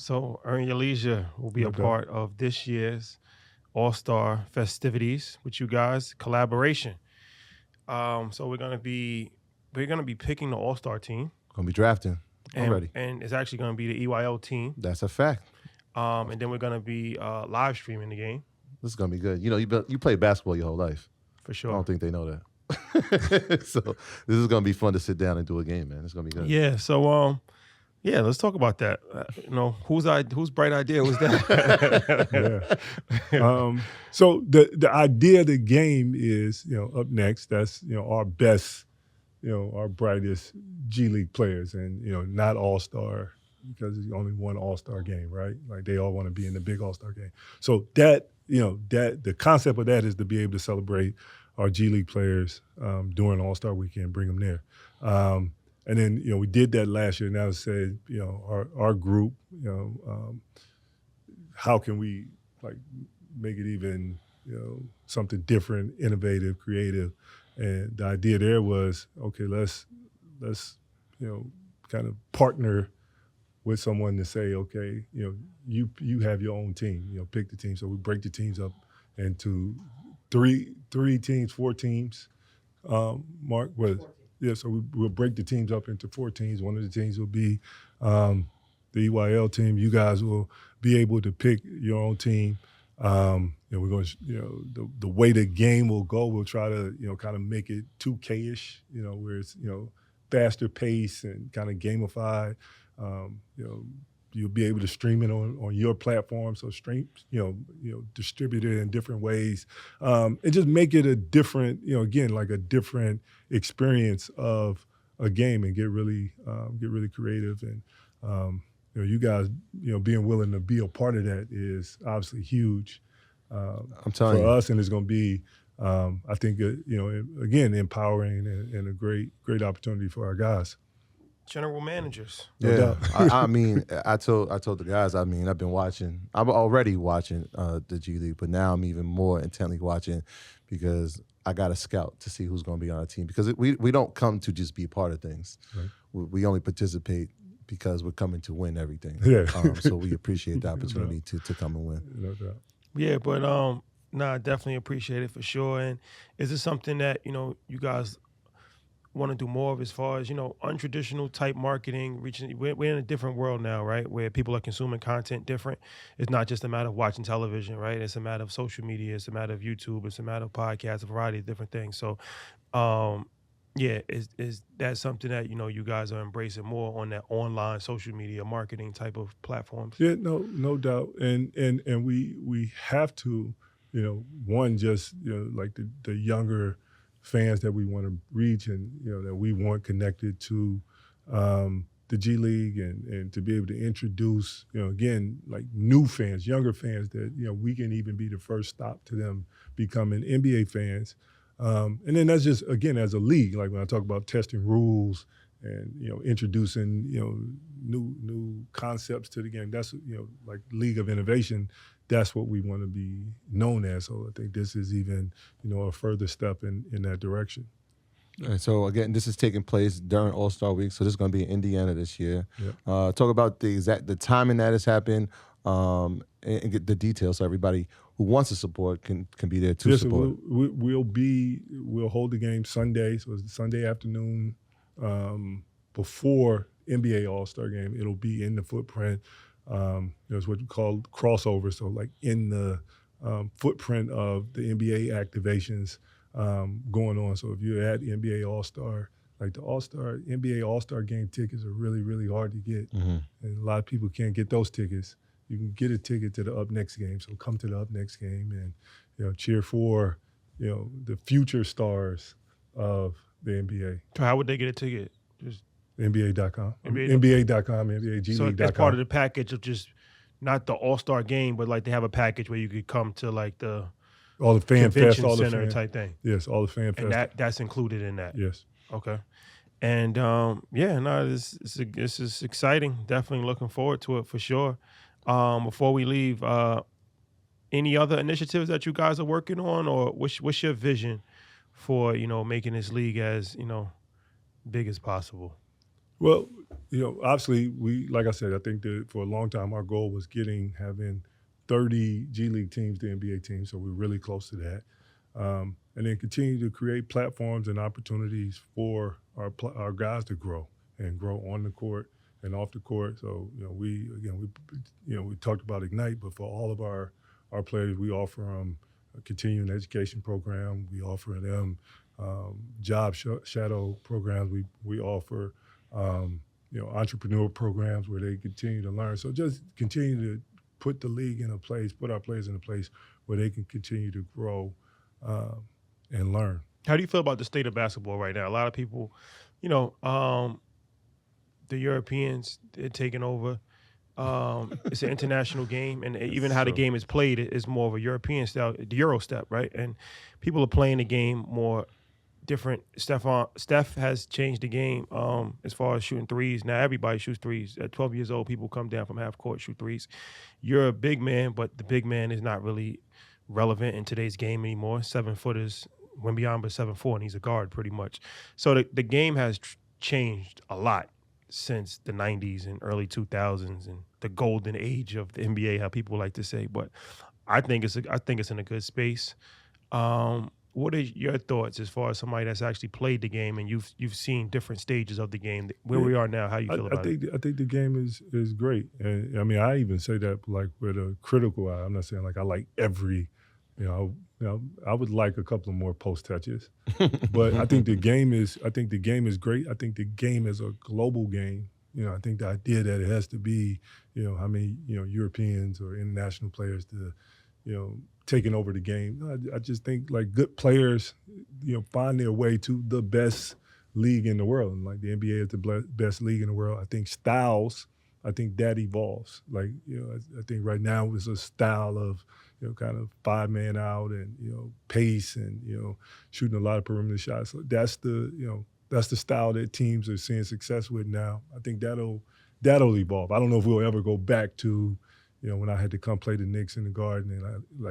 So Earn Your Leisure will be No a doubt. part of this year's All-Star festivities with you guys, collaboration. So we're gonna be picking the All-Star team, Gonna be drafting and already. and it's actually gonna be the EYL team. That's a fact. And then we're gonna be live streaming the game This is gonna be good. You know, you played basketball your whole life. for I sure. don't think they know that. So this is gonna be fun to sit down and do a game, man. It's gonna be good. Yeah. So yeah, let's talk about that. Whose bright idea was that? Yeah. So the idea of the game is, up next, that's, our best, our brightest G League players, and, not all-star, because it's only one all-star game, right? Like, they all want to be in the big all-star game. So that the concept of that is to be able to celebrate our G League players during All-Star Weekend, bring them there. And then, we did that last year. Now it said, our group, how can we, like, make it even, something different, innovative, creative. And the idea there was, okay, let's kind of partner with someone to say, okay, you have your own team, pick the team. So we break the teams up into three teams, 4 teams. Mark was yeah. So we'll break the teams up into 4 teams. One of the teams will be the EYL team. You guys will be able to pick your own team. We're going to, the way the game will go, we'll try to, kind of make it 2K-ish, where it's, faster pace and kind of gamified. You'll be able to stream it on your platform. So distribute it in different ways, and just make it a different, again, like a different experience of a game, and get really creative. And you guys, being willing to be a part of that is obviously huge I'm telling for you. us, and it's going to be, I think, again, empowering and a great opportunity for our guys. General managers. No Yeah, doubt. I mean, I told the guys. I mean, I've been watching. I'm already watching the G League, but now I'm even more intently watching because I got to scout to see who's going to be on our team. Because we don't come to just be part of things. Right. We only participate because we're coming to win everything. Yeah. So we appreciate the opportunity to come and win. No doubt. Yeah, but I definitely appreciate it for sure. And is this something that you guys want to do more of, as far as untraditional type marketing? We're in a different world now, right, where people are consuming content different. It's not just a matter of watching television, right? It's a matter of social media, it's a matter of YouTube, it's a matter of podcasts, a variety of different things. So yeah, is that something that you guys are embracing more on that online social media marketing type of platforms? Yeah, no doubt, and we have to, one, just like the younger fans that we want to reach, and that we want connected to the G League, and to be able to introduce, again, like new fans, younger fans, that we can even be the first stop to them becoming NBA fans. And then that's just, again, as a league, like when I talk about testing rules and introducing new concepts to the game, that's like League of Innovation. That's what we want to be known as. So I think this is even a further step in that direction. And so again, this is taking place during All-Star Week. So this is going to be in Indiana this year. Yep. Talk about the timing that has happened, and get the details so everybody who wants to support can be there to support. So we'll hold the game Sunday. So it's Sunday afternoon before NBA All-Star Game. It'll be in the footprint. It's what we call crossover. So like in the footprint of the NBA activations going on. So if you're at NBA All-Star, like the NBA All-Star Game tickets are really, really hard to get. Mm-hmm. And a lot of people can't get those tickets. You can get a ticket to the Up Next game. So come to the Up Next game and cheer for the future stars of the NBA. So how would they get a ticket? Just NBA.com. NBA. NBA.com, NBA G so League.com. it's part of the package of just not the All-Star game, but like they have a package where you could come to like the all the fan convention fest, all the center fan type thing. Yes, all the fan And fest. that's included in that. Yes. Okay. And this is exciting. Definitely looking forward to it for sure. Before we leave, any other initiatives that you guys are working on, or what's your vision for making this league as big as possible? Well, obviously, like I said, I think that for a long time our goal was having 30 G League teams to NBA teams, so we're really close to that. And then continue to create platforms and opportunities for our guys to grow on the court and off the court. So we talked about Ignite, but for all of our players, we offer them a continuing education program. We offer them job shadow programs. We offer entrepreneur programs where they continue to learn. So just continue to put the league in a place, put our players in a place where they can continue to grow and learn. How do you feel about the state of basketball right now? A lot of people, the Europeans, they're taking over. It's an international game, and even how the game is played is more of a European style, the Euro step, right? And people are playing the game more different. Steph has changed the game as far as shooting threes. Now everybody shoots threes. At 12 years old, people come down from half court, shoot threes. You're a big man, but the big man is not really relevant in today's game anymore. 7-footers, Wembanyama 7'4", and he's a guard pretty much. So the game has changed a lot since the 90s and early 2000s and the golden age of the NBA, how people like to say. But I think it's in a good space. What are your thoughts as far as somebody that's actually played the game and you've seen different stages of the game, where we are now? How you feel about it? I think the game is great, and I mean I even say that like with a critical eye. I'm not saying like I like every, I would like a couple of more post touches, but I think the game is great. I think the game is a global game. I think the idea that it has to be, how many Europeans or international players to, taking over the game. I just think like good players, find their way to the best league in the world. And like the NBA is the best league in the world. I think styles, that evolves. Like, I think right now it's a style of, kind of 5-man out and, pace and, shooting a lot of perimeter shots. So that's the style that teams are seeing success with now. I think that'll evolve. I don't know if we'll ever go back to, when I had to come play the Knicks in the Garden and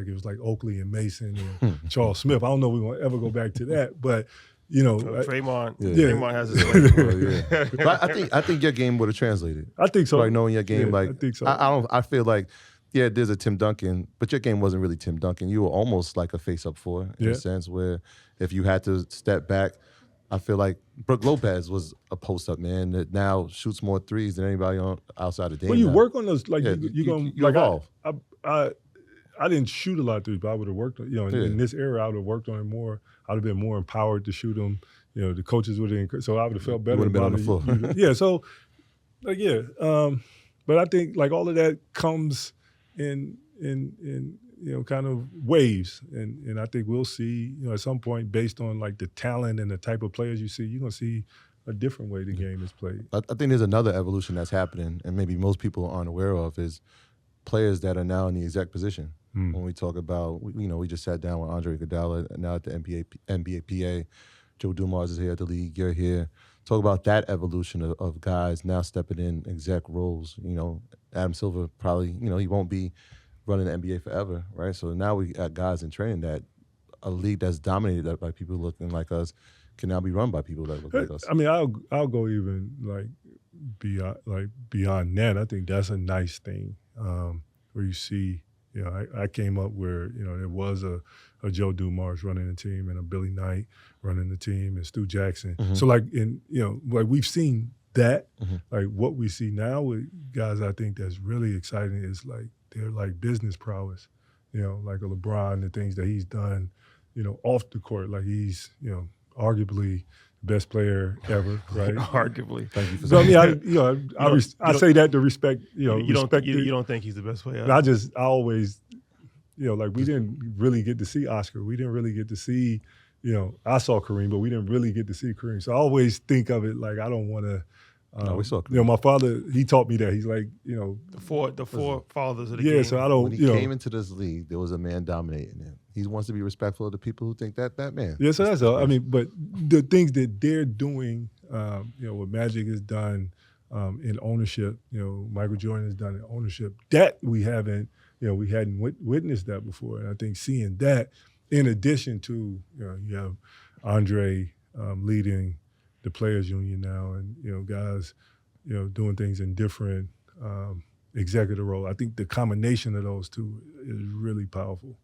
it was like Oakley and Mason and Charles Smith. I don't know if we're going to ever go back to that, but Draymond has his way. But I think your game would have translated. I think so. Like knowing your game, I think so. I feel like, there's a Tim Duncan, but your game wasn't really Tim Duncan. You were almost like a face-up four in a sense where if you had to step back, I feel like Brook Lopez was a post-up man that now shoots more threes than anybody outside of Dame. Well, you now. work on those, like you like evolve. I didn't shoot a lot of threes, but I would have worked on, in this era, I would have worked on it more. I would have been more empowered to shoot them. The coaches would have encouraged, so I would have felt better. You would have been on the floor. So, but I think like all of that comes in kind of waves, and I think we'll see, at some point based on like the talent and the type of players you see, you're gonna see a different way the game is played. I think there's another evolution that's happening, and maybe most people aren't aware of, is players that are now in the exec position. When we talk about, we just sat down with Andre Iguodala, now at the NBA PA. Joe Dumars is here at the league. You're here. Talk about that evolution of guys now stepping in exec roles. Adam Silver probably, he won't be running the NBA forever, right? So now we got guys in training that a league that's dominated by people looking like us can now be run by people that look like us. I mean, I'll go even beyond that. I think that's a nice thing where you see. I came up where there was a Joe Dumars running the team and a Billy Knight running the team and Stu Jackson. Mm-hmm. So like we've seen that. Mm-hmm. Like what we see now with guys, I think that's really exciting is like they're like business prowess. Like a LeBron, the things that he's done, off the court. Like he's arguably best player ever, right? Arguably. Thank you for saying that. I say that to respect, you don't think he's the best player ever? I always, like we didn't really get to see Oscar. We didn't really get to see, I saw Kareem, but we didn't really get to see Kareem. So I always think of it like I don't want to. No, we saw Kareem. My father, he taught me that. He's like, the four fathers of the game. Yeah, so I don't. When he came into this league, there was a man dominating him. He wants to be respectful of the people who think that man. Yeah, so that's all. I mean, but the things that they're doing, what Magic has done in ownership, Michael Jordan has done in ownership, that we hadn't witnessed that before. And I think seeing that, in addition to, you have Andre leading the players union now, and guys, doing things in different executive role. I think the combination of those two is really powerful.